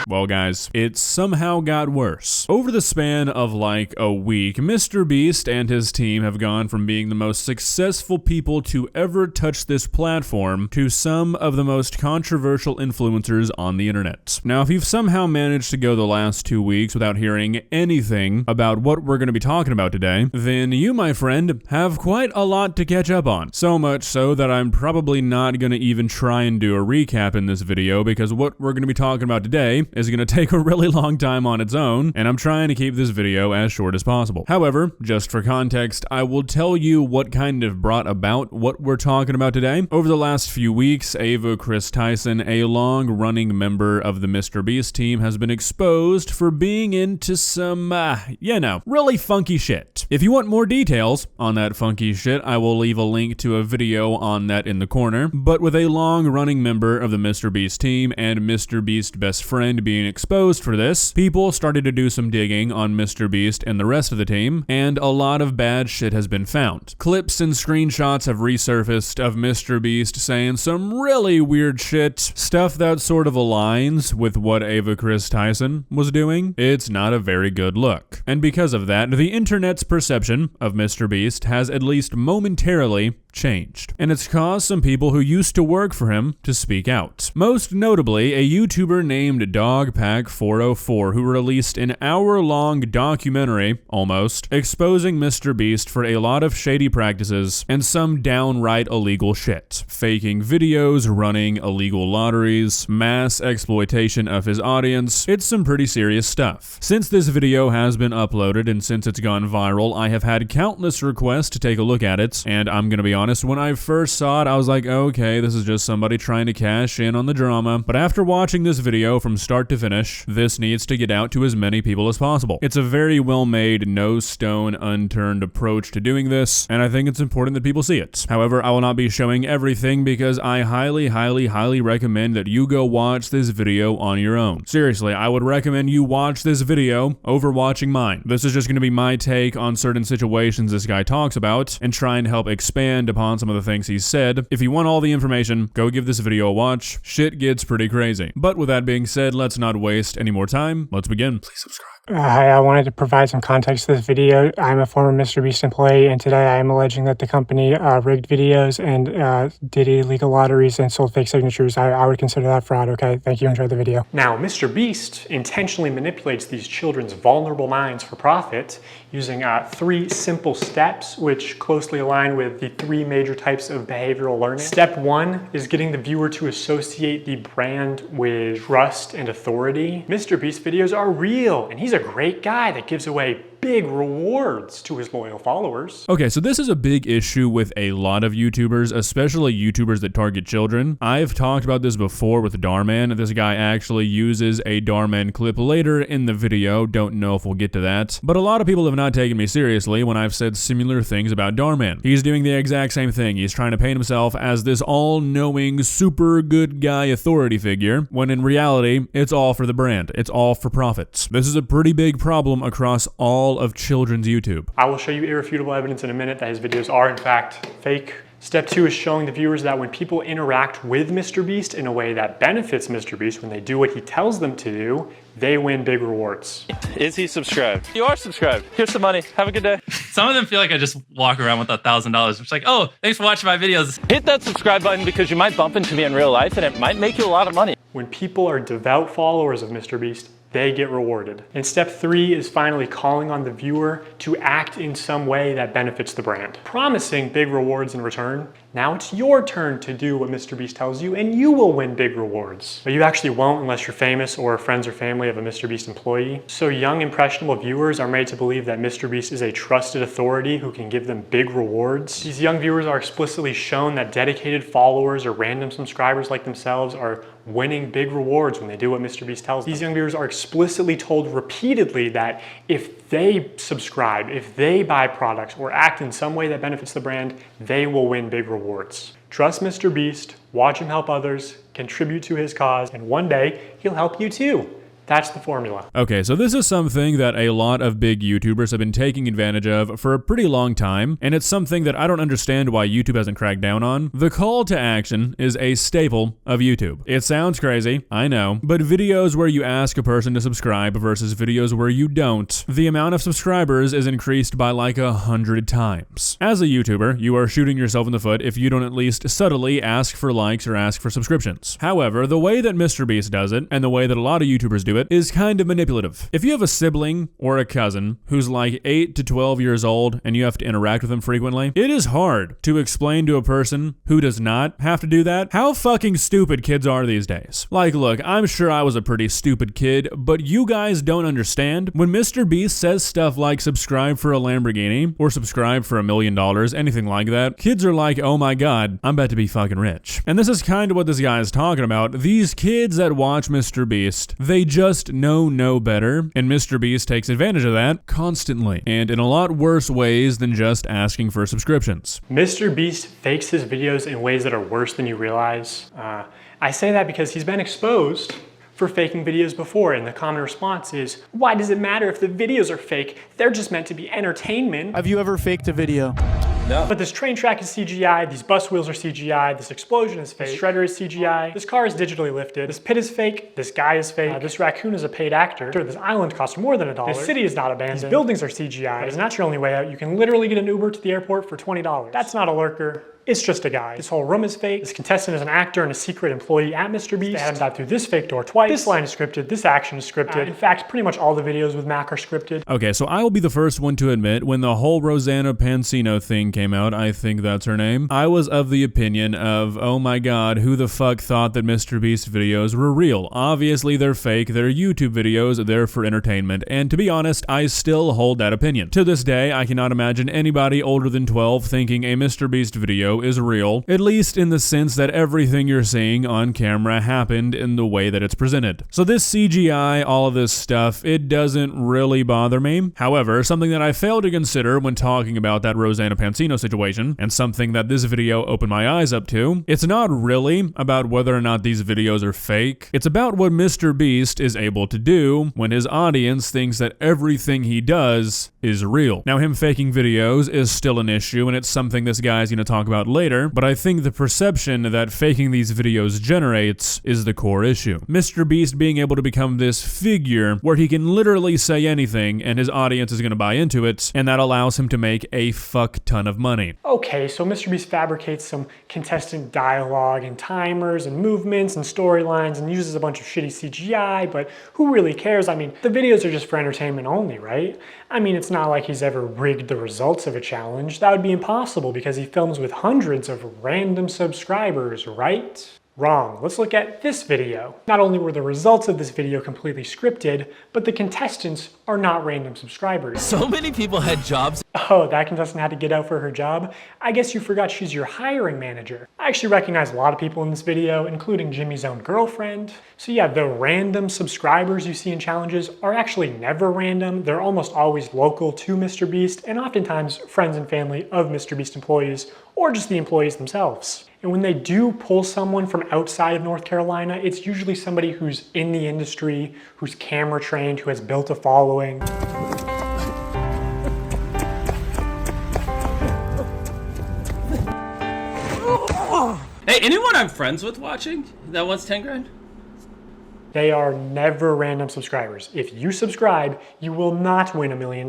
Well guys, it somehow got worse. Over the span of like a week, MrBeast and his team have gone from being the most successful people to ever touch this platform to some of the most controversial influencers on the internet. Now, if you've somehow managed to go the last 2 weeks without hearing anything about what we're going to be talking about today, then you, my friend, have quite a lot to catch up on. So much so that I'm probably not going to even try and do a recap in this video, because what we're going to be talking about today is going to take a really long time on its own, and I'm trying to keep this video as short as possible. However, just for context, I will tell you what kind of brought about what we're talking about today. Over the last few weeks, Ava Chris Tyson, a long-running member of the MrBeast team, has been exposed for being into some, really funky shit. If you want more details on that funky shit, I will leave a link to a video on that in the corner. But with a long-running member of the MrBeast team and MrBeast's best friend being exposed for this, people started to do some digging on MrBeast and the rest of the team, and a lot of bad shit has been found. Clips and screenshots have resurfaced of MrBeast saying some really weird shit, stuff that sort of aligns with what Ava Chris Tyson was doing. It's not a very good look. And because of that, the internet's perception of MrBeast has at least momentarily changed, and it's caused some people who used to work for him to speak out. Most notably, a YouTuber named Dogpack404, who released an hour-long documentary, almost, exposing MrBeast for a lot of shady practices and some downright illegal shit. Faking videos, running illegal lotteries, mass exploitation of his audience. It's some pretty serious stuff. Since this video has been uploaded and since it's gone viral, I have had countless requests to take a look at it, and I'm gonna be honest, when I first saw it, I was like, okay, this is just somebody trying to cash in on the drama. But after watching this video from start to finish, this needs to get out to as many people as possible. It's a very well-made, no stone unturned approach to doing this, and I think it's important that people see it. However, I will not be showing everything because I highly recommend that you go watch this video on your own. Seriously, I would recommend you watch this video over watching mine. This is just going to be my take on certain situations this guy talks about and try and help expand upon some of the things he said. If you want all the information, go give this video a watch. Shit gets pretty crazy. But with that being said, let's not waste any more time. Let's begin. Please subscribe. Hi, I wanted to provide some context to this video. I'm a former MrBeast employee, and today I am alleging that the company rigged videos and did illegal lotteries and sold fake signatures. I would consider that fraud, okay? Thank you, enjoy the video. Now, MrBeast intentionally manipulates these children's vulnerable minds for profit using 3 simple steps, which closely align with the 3 major types of behavioral learning. Step 1 is getting the viewer to associate the brand with trust and authority. MrBeast videos are real, and he's a great guy that gives away big rewards to his loyal followers. Okay, so this is a big issue with a lot of YouTubers, especially YouTubers that target children. I've talked about this before with Darman. This guy actually uses a Darman clip later in the video. Don't know if we'll get to that. But a lot of people have not taken me seriously when I've said similar things about Darman. He's doing the exact same thing. He's trying to paint himself as this all-knowing, super good guy authority figure, when in reality, it's all for the brand. It's all for profits. This is a pretty big problem across all of children's YouTube. I will show you irrefutable evidence in a minute that his videos are in fact fake. Step 2 is showing the viewers that when people interact with MrBeast in a way that benefits MrBeast, when they do what he tells them to do, they win big rewards. Is he subscribed? You are subscribed. Here's some money. Have a good day. Some of them feel like I just walk around with $1,000. It's like, oh, thanks for watching my videos. Hit that subscribe button because you might bump into me in real life and it might make you a lot of money. When people are devout followers of MrBeast, they get rewarded. And step 3 is finally calling on the viewer to act in some way that benefits the brand, promising big rewards in return. Now it's your turn to do what MrBeast tells you and you will win big rewards. But you actually won't unless you're famous or friends or family of a MrBeast employee. So young, impressionable viewers are made to believe that MrBeast is a trusted authority who can give them big rewards. These young viewers are explicitly shown that dedicated followers or random subscribers like themselves are winning big rewards when they do what MrBeast tells them. These young viewers are explicitly told repeatedly that if they subscribe, if they buy products or act in some way that benefits the brand, they will win big rewards. Trust MrBeast, watch him help others, contribute to his cause, and one day he'll help you too. That's the formula. Okay, so this is something that a lot of big YouTubers have been taking advantage of for a pretty long time, and it's something that I don't understand why YouTube hasn't cracked down on. The call to action is a staple of YouTube. It sounds crazy, I know, but videos where you ask a person to subscribe versus videos where you don't, the amount of subscribers is increased by like 100 times. As a YouTuber, you are shooting yourself in the foot if you don't at least subtly ask for likes or ask for subscriptions. However, the way that MrBeast does it, and the way that a lot of YouTubers do it, is kind of manipulative. If you have a sibling or a cousin who's like 8 to 12 years old and you have to interact with them frequently, it is hard to explain to a person who does not have to do that how fucking stupid kids are these days. Like, look, I'm sure I was a pretty stupid kid, but you guys don't understand. When MrBeast says stuff like subscribe for a Lamborghini or subscribe for $1 million, anything like that, kids are like, oh my god, I'm about to be fucking rich. And this is kind of what this guy is talking about. These kids that watch MrBeast, they just know no better, and MrBeast takes advantage of that constantly, and in a lot worse ways than just asking for subscriptions. MrBeast fakes his videos in ways that are worse than you realize. I say that because he's been exposed for faking videos before, and the common response is, why does it matter if the videos are fake? They're just meant to be entertainment. Have you ever faked a video? No. But this train track is CGI, these bus wheels are CGI, this explosion is fake, this shredder is CGI, this car is digitally lifted, this pit is fake, this guy is fake, this raccoon is a paid actor, this island costs more than $1, this city is not abandoned, these buildings are CGI, but it's not your only way out. You can literally get an Uber to the airport for $20. That's not a lurker. It's just a guy. This whole room is fake. This contestant is an actor and a secret employee at MrBeast. They had him dive through this fake door twice. This line is scripted. This action is scripted. In fact, pretty much all the videos with Mac are scripted. Okay, so I will be the first one to admit, when the whole Rosanna Pansino thing came out, I think that's her name, I was of the opinion of, oh my god, who the fuck thought that MrBeast videos were real? Obviously they're fake, they're YouTube videos, they're for entertainment, and to be honest, I still hold that opinion. To this day, I cannot imagine anybody older than 12 thinking a MrBeast video is real, at least in the sense that everything you're seeing on camera happened in the way that it's presented. So this CGI, all of this stuff, it doesn't really bother me. However, something that I failed to consider when talking about that Rosanna Pansino situation, and something that this video opened my eyes up to, it's not really about whether or not these videos are fake. It's about what MrBeast is able to do when his audience thinks that everything he does is real. Now, him faking videos is still an issue, and it's something this guy's going to talk about later, but I think the perception that faking these videos generates is the core issue. MrBeast being able to become this figure where he can literally say anything and his audience is going to buy into it, and that allows him to make a fuck ton of money. Okay, so MrBeast fabricates some contestant dialogue and timers and movements and storylines and uses a bunch of shitty CGI, but who really cares? I mean, the videos are just for entertainment only, right? I mean, it's not like he's ever rigged the results of a challenge. That would be impossible because he films with hundreds of random subscribers, right? Wrong. Let's look at this video. Not only were the results of this video completely scripted, but the contestants are not random subscribers. So many people had jobs. Oh, that contestant had to get out for her job? I guess you forgot she's your hiring manager. I actually recognize a lot of people in this video, including Jimmy's own girlfriend. So yeah, the random subscribers you see in challenges are actually never random. They're almost always local to MrBeast, and oftentimes friends and family of MrBeast employees, or just the employees themselves. And when they do pull someone from outside of North Carolina, it's usually somebody who's in the industry, who's camera trained, who has built a following. Hey, anyone I'm friends with watching that wants 10 grand? They are never random subscribers. If you subscribe, you will not win $1 million.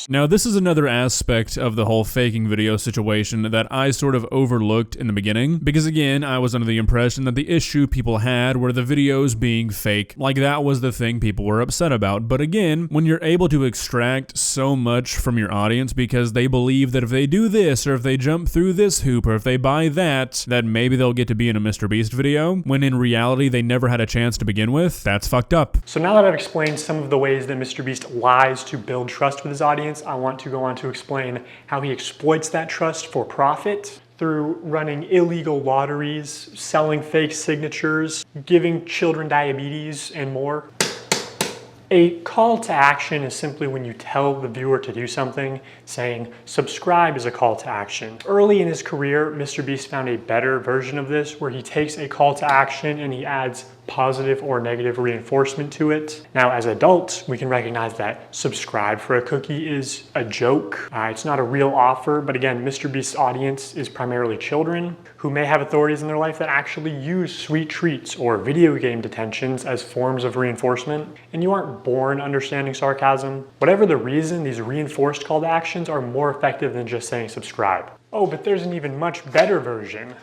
Now, this is another aspect of the whole faking video situation that I sort of overlooked in the beginning, because again, I was under the impression that the issue people had were the videos being fake, like that was the thing people were upset about. But again, when you're able to extract so much from your audience because they believe that if they do this, or if they jump through this hoop, or if they buy that maybe they'll get to be in a MrBeast video, when in reality they never had a chance to begin with, that's fucked up. So now that I've explained some of the ways that MrBeast lies to build trust with his audience, I want to go on to explain how he exploits that trust for profit through running illegal lotteries, selling fake signatures, giving children diabetes, and more. A call to action is simply when you tell the viewer to do something. Saying subscribe is a call to action. Early in his career, MrBeast found a better version of this where he takes a call to action and he adds positive or negative reinforcement to it. Now, as adults, we can recognize that subscribe for a cookie is a joke. It's not a real offer, but again, MrBeast's audience is primarily children who may have authorities in their life that actually use sweet treats or video game detentions as forms of reinforcement, and you aren't born understanding sarcasm. Whatever the reason, these reinforced call to actions are more effective than just saying subscribe. Oh, but there's an even much better version.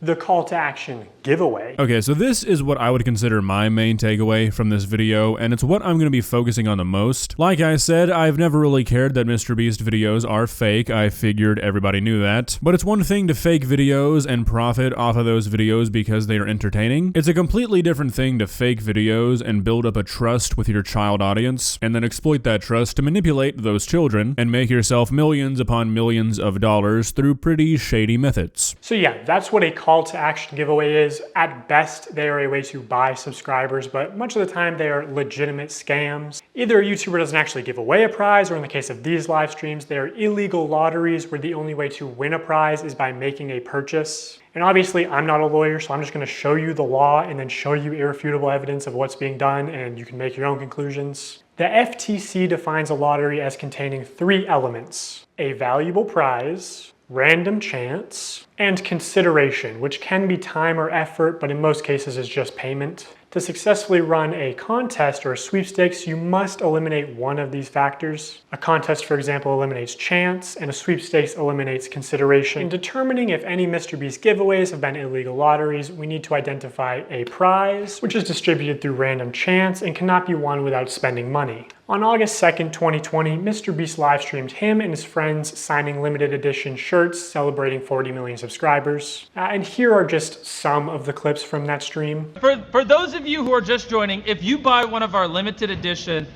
The call to action giveaway. Okay, so this is what I would consider my main takeaway from this video, and it's what I'm going to be focusing on the most. Like I said, I've never really cared that MrBeast videos are fake. I figured everybody knew that. But it's one thing to fake videos and profit off of those videos because they are entertaining. It's a completely different thing to fake videos and build up a trust with your child audience, and then exploit that trust to manipulate those children and make yourself millions upon millions of dollars through pretty shady methods. So yeah, that's what a call to action giveaway is. At best, they are a way to buy subscribers, but much of the time they are legitimate scams. Either a YouTuber doesn't actually give away a prize, or in the case of these live streams, they are illegal lotteries where the only way to win a prize is by making a purchase. And obviously, I'm not a lawyer, so I'm just gonna show you the law and then show you irrefutable evidence of what's being done, and you can make your own conclusions. The FTC defines a lottery as containing 3 elements: a valuable prize, random chance, and consideration, which can be time or effort, but in most cases is just payment. To successfully run a contest or a sweepstakes, you must eliminate one of these factors. A contest, for example, eliminates chance, and a sweepstakes eliminates consideration. In determining if any MrBeast giveaways have been illegal lotteries, we need to identify a prize, which is distributed through random chance and cannot be won without spending money. On August 2nd, 2020, MrBeast live streamed him and his friends signing limited edition shirts celebrating 40 million subscribers. And here are just some of the clips from that stream. For those of you who are just joining, if you buy one of our limited edition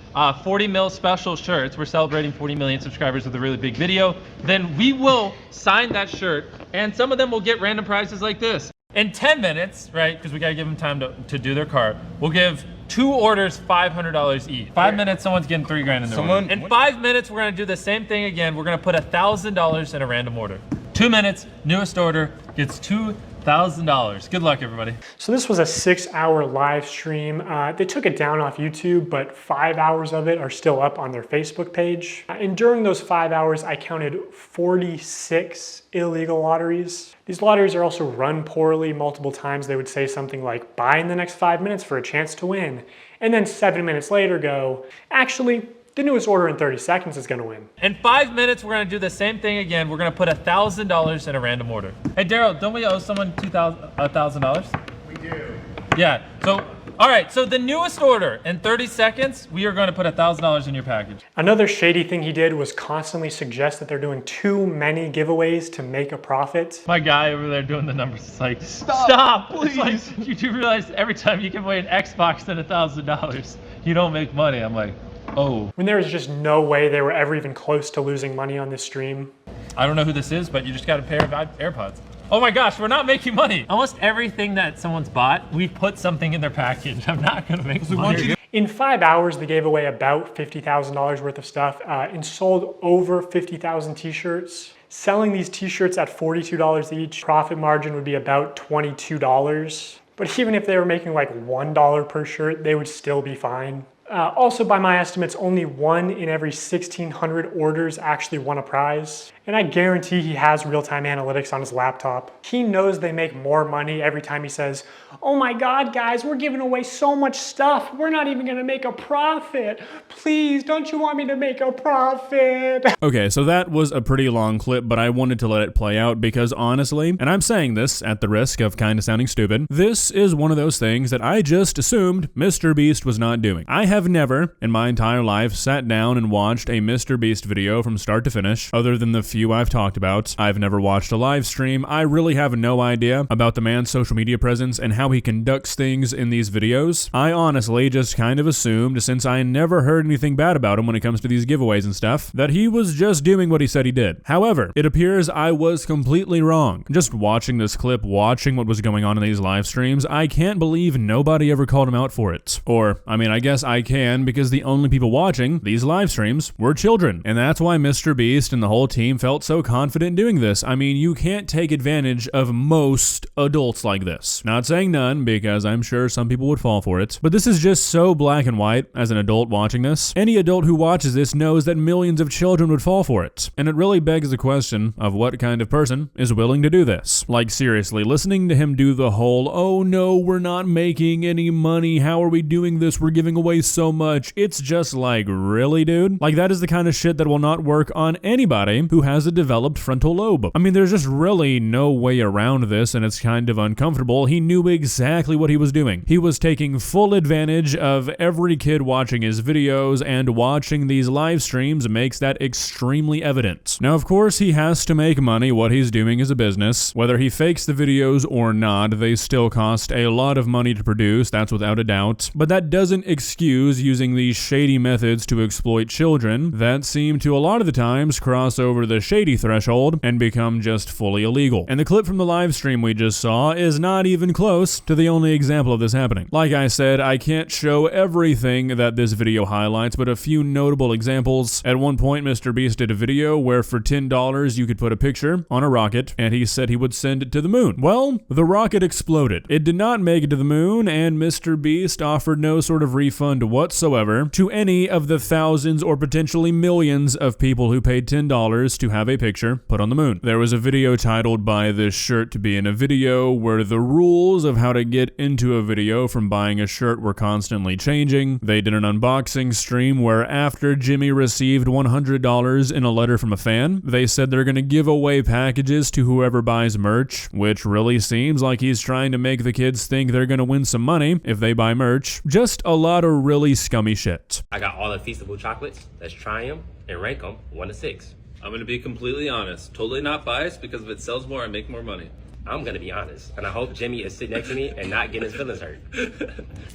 40 mil special shirts, we're celebrating 40 million subscribers with a really big video, then we will sign that shirt, and some of them will get random prizes like this. In 10 minutes, right, because we gotta give them time to do their cart, we'll give 2 orders $500 each. 5 minutes, someone's getting $3 grand in their order. In 5 minutes, we're gonna do the same thing again. We're gonna put $1,000 in a random order. 2 minutes, newest order gets $2,000. Good luck, everybody. So this was a 6-hour live stream. They took it down off YouTube, but 5 hours of it are still up on their Facebook page. And during those 5 hours, I counted 46 illegal lotteries. These lotteries are also run poorly. Multiple times they would say something like, buy in the next 5 minutes for a chance to win. And then 7 minutes later go, actually, the newest order in 30 seconds is gonna win. In 5 minutes, we're gonna do the same thing again. We're gonna put $1,000 in a random order. Hey, Daryl, don't we owe someone $1,000? We do. Yeah, so, all right, so the newest order, in 30 seconds, we are gonna put $1,000 in your package. Another shady thing he did was constantly suggest that they're doing too many giveaways to make a profit. My guy over there doing the numbers is like, stop, please. It's like, you do realize every time you give away an Xbox and $1,000, you don't make money. I'm like, oh. When there was just no way they were ever even close to losing money on this stream. I don't know who this is, but you just got a pair of AirPods. Oh my gosh, we're not making money. Almost everything that someone's bought, we put something in their package. I'm not gonna make money. In 5 hours, they gave away about $50,000 worth of stuff and sold over 50,000 t-shirts. Selling these t-shirts at $42 each, profit margin would be about $22. But even if they were making like $1 per shirt, they would still be fine. Also, by my estimates, only 1 in every 1,600 orders actually won a prize. And I guarantee he has real-time analytics on his laptop. He knows they make more money every time he says, oh my God, guys, we're giving away so much stuff. We're not even gonna make a profit. Please, don't you want me to make a profit? Okay, so that was a pretty long clip, but I wanted to let it play out because honestly, and I'm saying this at the risk of kind of sounding stupid, this is one of those things that I just assumed MrBeast was not doing. I have never, in my entire life, sat down and watched a MrBeast video from start to finish, other than the few I've talked about. I've never watched a live stream. I really have no idea about the man's social media presence and how he conducts things in these videos. I honestly just kind of assumed, since I never heard anything bad about him when it comes to these giveaways and stuff, that he was just doing what he said he did. However, it appears I was completely wrong. Just watching this clip, watching what was going on in these live streams, I can't believe nobody ever called him out for it. Or, I mean, I guess I can because the only people watching these live streams were children. And that's why MrBeast and the whole team felt so confident doing this. I mean, you can't take advantage of most adults like this. Not saying none, because I'm sure some people would fall for it, but this is just so black and white as an adult watching this. Any adult who watches this knows that millions of children would fall for it. And it really begs the question of what kind of person is willing to do this. Like seriously, listening to him do the whole, oh no, we're not making any money, how are we doing this, we're giving away so much. It's just like, really, dude? Like, that is the kind of shit that will not work on anybody who has a developed frontal lobe. I mean, there's just really no way around this, and it's kind of uncomfortable. He knew exactly what he was doing. He was taking full advantage of every kid watching his videos, and watching these live streams makes that extremely evident. Now, of course, he has to make money. What he's doing is a business. Whether he fakes the videos or not, they still cost a lot of money to produce, that's without a doubt. But that doesn't excuse using these shady methods to exploit children that seem to a lot of the times cross over the shady threshold and become just fully illegal. And the clip from the live stream we just saw is not even close to the only example of this happening. Like I said, I can't show everything that this video highlights, but a few notable examples. At one point, MrBeast did a video where for $10 you could put a picture on a rocket, and he said he would send it to the moon. Well, the rocket exploded. It did not make it to the moon, and MrBeast offered no sort of refund whatsoever to any of the thousands or potentially millions of people who paid $10 to have a picture put on the moon. There was a video titled "Buy This Shirt to Be in a Video," where the rules of how to get into a video from buying a shirt were constantly changing. They did an unboxing stream where after Jimmy received $100 in a letter from a fan, they said they're going to give away packages to whoever buys merch, which really seems like he's trying to make the kids think they're going to win some money if they buy merch. Just a lot of really scummy shit. I got all the Feastable chocolates. Let's try them and rank them 1 to 6. I'm gonna be completely honest. Totally not biased, because if it sells more, I make more money. I'm gonna be honest, and I hope Jimmy is sitting next to me and not getting his feelings hurt.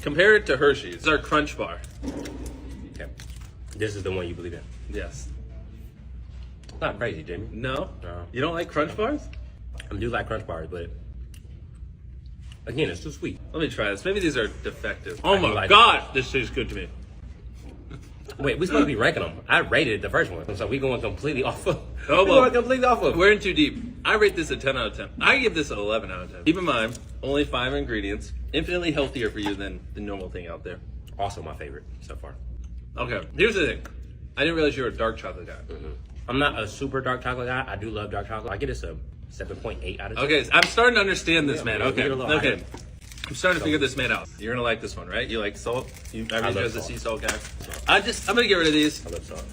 Compare it to Hershey's. It's our Crunch Bar. Okay. This is the one you believe in. Yes. Not crazy, Jimmy. No? No. You don't like Crunch Bars? I do like Crunch Bars, but again, it's too sweet. Let me try this. Maybe these are defective. Oh my like god, this tastes good to me. Wait, we're supposed to be ranking them. I rated the first one, so we going completely off of. Oh, we're going completely off of. We're in too deep. I rate this a 10 out of 10. I give this an 11 out of 10. Keep in mind, only 5 ingredients. Infinitely healthier for you than the normal thing out there. Also my favorite so far. Okay, here's the thing. I didn't realize you were a dark chocolate guy. I'm not a super dark chocolate guy. I do love dark chocolate. I get this a 7.8 out of 10. Okay, I'm starting to understand this, Yeah, man. we Okay, get a little okay. higher. I'm starting to figure this man out. You're gonna like this one, right? You like salt? I raised love you as a salt. sea salt guy. I'm gonna get rid of these. I love salt.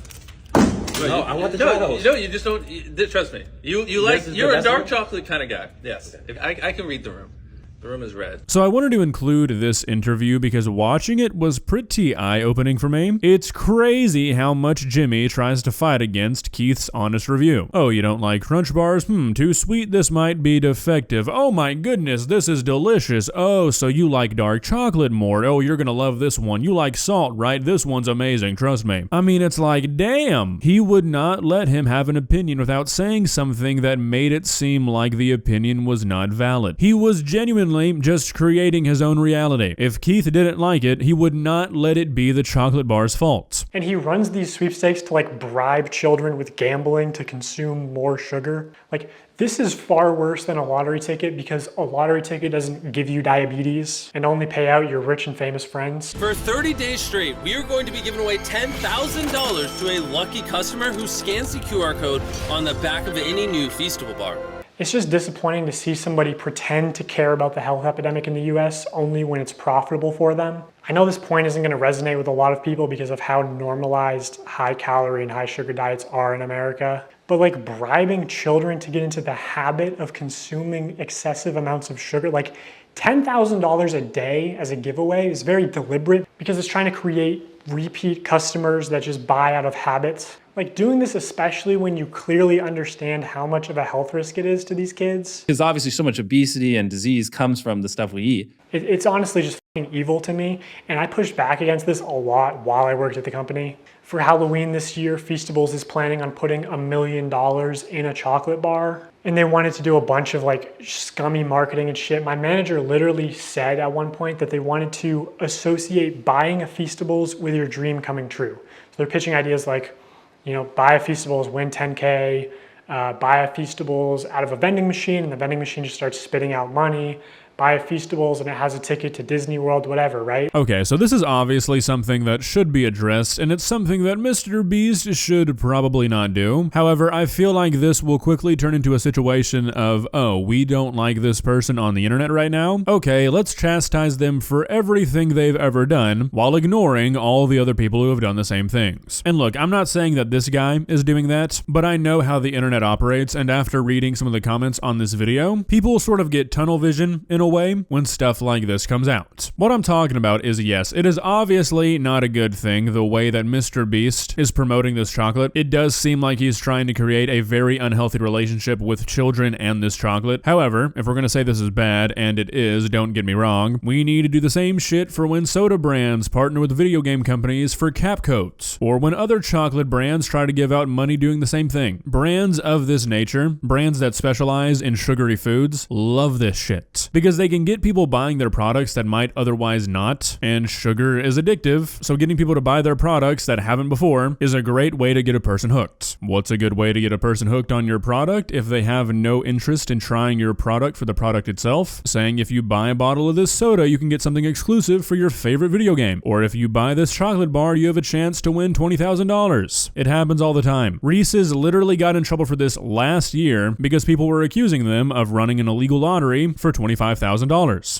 No, I want to try those. No, you just don't. Trust me. You like. This is the You're a best dark one? chocolate kind of guy. Yes. Okay. If I can read the room. The room is red. So I wanted to include this interview because watching it was pretty eye-opening for me. It's crazy how much Jimmy tries to fight against Keith's honest review. Oh, you don't like Crunch Bars? Too sweet, this might be defective. Oh my goodness, this is delicious. Oh, so you like dark chocolate more. Oh, you're gonna love this one. You like salt, right? This one's amazing, trust me. I mean, it's like, damn. He would not let him have an opinion without saying something that made it seem like the opinion was not valid. He was genuinely just creating his own reality. If Keith didn't like it, he would not let it be the chocolate bar's fault. And he runs these sweepstakes to like bribe children with gambling to consume more sugar. Like, this is far worse than a lottery ticket, because a lottery ticket doesn't give you diabetes and only pay out your rich and famous friends. For 30 days straight, we are going to be giving away $10,000 to a lucky customer who scans the QR code on the back of any new Feastable bar. It's just disappointing to see somebody pretend to care about the health epidemic in the US only when it's profitable for them. I know this point isn't going to resonate with a lot of people because of how normalized high calorie and high sugar diets are in America. But like bribing children to get into the habit of consuming excessive amounts of sugar, like $10,000 a day as a giveaway is very deliberate because it's trying to create repeat customers that just buy out of habit. Like doing this, especially when you clearly understand how much of a health risk it is to these kids. Because obviously so much obesity and disease comes from the stuff we eat. It's honestly just evil to me, and I pushed back against this a lot while I worked at the company. For Halloween this year, Feastables is planning on putting $1 million in a chocolate bar, and they wanted to do a bunch of like scummy marketing and shit. My manager literally said at one point that they wanted to associate buying a Feastables with your dream coming true. So they're pitching ideas like, you know, buy a Feastables, win 10K, buy a Feastables out of a vending machine, and the vending machine just starts spitting out money. Buy a Feastables and it has a ticket to Disney World, whatever, right? Okay, so this is obviously something that should be addressed, and it's something that MrBeast should probably not do. However, I feel like this will quickly turn into a situation of, oh, we don't like this person on the internet right now? Okay, let's chastise them for everything they've ever done, while ignoring all the other people who have done the same things. And look, I'm not saying that this guy is doing that, but I know how the internet operates, and after reading some of the comments on this video, people sort of get tunnel vision in a way when stuff like this comes out. What I'm talking about is, yes, it is obviously not a good thing the way that MrBeast is promoting this chocolate. It does seem like he's trying to create a very unhealthy relationship with children and this chocolate. However, if we're gonna say this is bad, and it is, don't get me wrong, we need to do the same shit for when soda brands partner with video game companies for cap codes, or when other chocolate brands try to give out money doing the same thing. Brands of this nature, brands that specialize in sugary foods, love this shit, because they can get people buying their products that might otherwise not, and sugar is addictive, so getting people to buy their products that haven't before is a great way to get a person hooked. What's a good way to get a person hooked on your product if they have no interest in trying your product for the product itself? Saying if you buy a bottle of this soda, you can get something exclusive for your favorite video game, or if you buy this chocolate bar, you have a chance to win $20,000. It happens all the time. Reese's literally got in trouble for this last year because people were accusing them of running an illegal lottery for $25,000.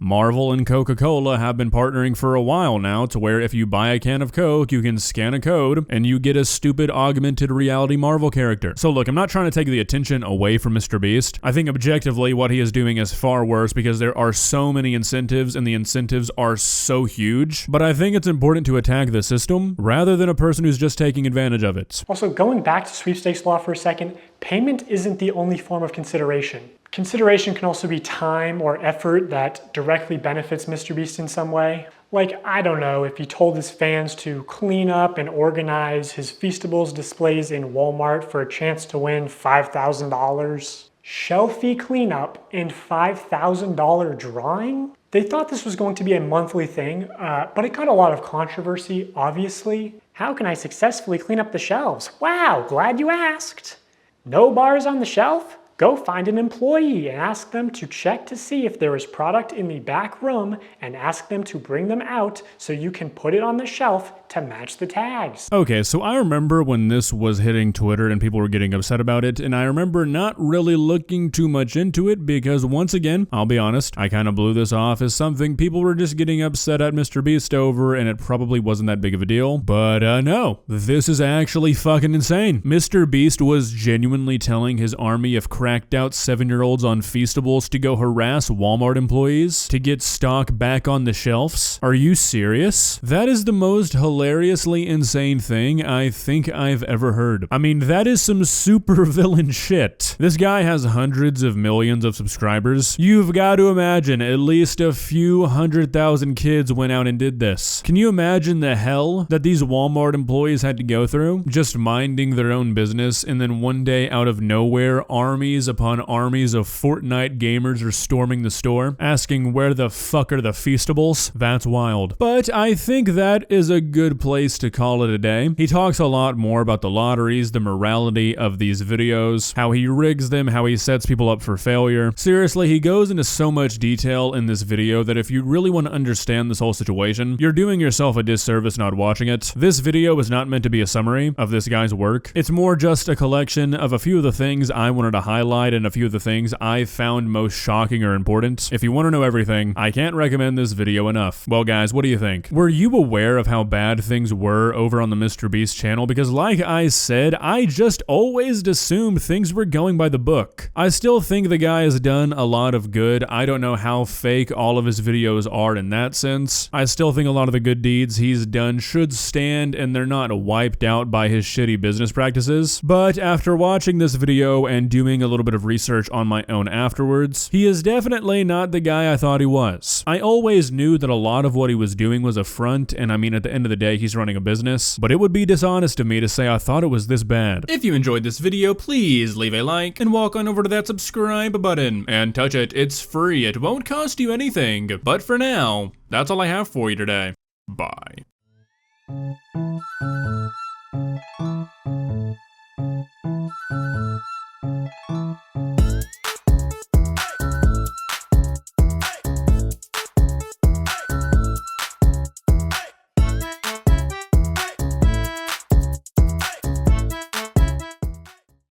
Marvel and Coca-Cola have been partnering for a while now to where if you buy a can of Coke, you can scan a code and you get a stupid augmented reality Marvel character. So look, I'm not trying to take the attention away from MrBeast. I think objectively what he is doing is far worse because there are so many incentives and the incentives are so huge. But I think it's important to attack the system rather than a person who's just taking advantage of it. Also, going back to sweepstakes law for a second, payment isn't the only form of consideration. Consideration can also be time or effort that directly benefits MrBeast in some way. Like, I don't know, if he told his fans to clean up and organize his Feastables displays in Walmart for a chance to win $5,000. Shelfie cleanup and $5,000 drawing? They thought this was going to be a monthly thing, but it got a lot of controversy, obviously. How can I successfully clean up the shelves? Wow, glad you asked. No bars on the shelf? Go find an employee and ask them to check to see if there is product in the back room and ask them to bring them out so you can put it on the shelf to match the tags. Okay, so I remember when this was hitting Twitter and people were getting upset about it, and I remember not really looking too much into it because once again, I'll be honest, I kind of blew this off as something people were just getting upset at MrBeast over and it probably wasn't that big of a deal. But no, this is actually fucking insane. MrBeast was genuinely telling his army of cracked out 7-year-olds on Feastables to go harass Walmart employees to get stock back on the shelves. Are you serious? That is the most hilariously insane thing I think I've ever heard. I mean, that is some super villain shit. This guy has hundreds of millions of subscribers. You've got to imagine at least a few 100,000 kids went out and did this. Can you imagine the hell that these Walmart employees had to go through? Just minding their own business, and then one day out of nowhere, armies upon armies of Fortnite gamers are storming the store, asking where the fuck are the Feastables? That's wild. But I think that is a good place to call it a day. He talks a lot more about the lotteries, the morality of these videos, how he rigs them, how he sets people up for failure. Seriously, he goes into so much detail in this video that if you really want to understand this whole situation, you're doing yourself a disservice not watching it. This video is not meant to be a summary of this guy's work. It's more just a collection of a few of the things I wanted to highlight and a few of the things I found most shocking or important. If you want to know everything, I can't recommend this video enough. Well guys, what do you think? Were you aware of how bad bad things were over on the MrBeast channel because like I said, I just always assumed things were going by the book. I still think the guy has done a lot of good. I don't know how fake all of his videos are in that sense. I still think a lot of the good deeds he's done should stand and they're not wiped out by his shitty business practices. But after watching this video and doing a little bit of research on my own afterwards, he is definitely not the guy I thought he was. I always knew that a lot of what he was doing was a front, and I mean at the end of the day he's running a business, but it would be dishonest of me to say I thought it was this bad. If you enjoyed this video, please leave a like and walk on over to that subscribe button and touch it. It's free. It won't cost you anything. But for now, that's all I have for you today. Bye.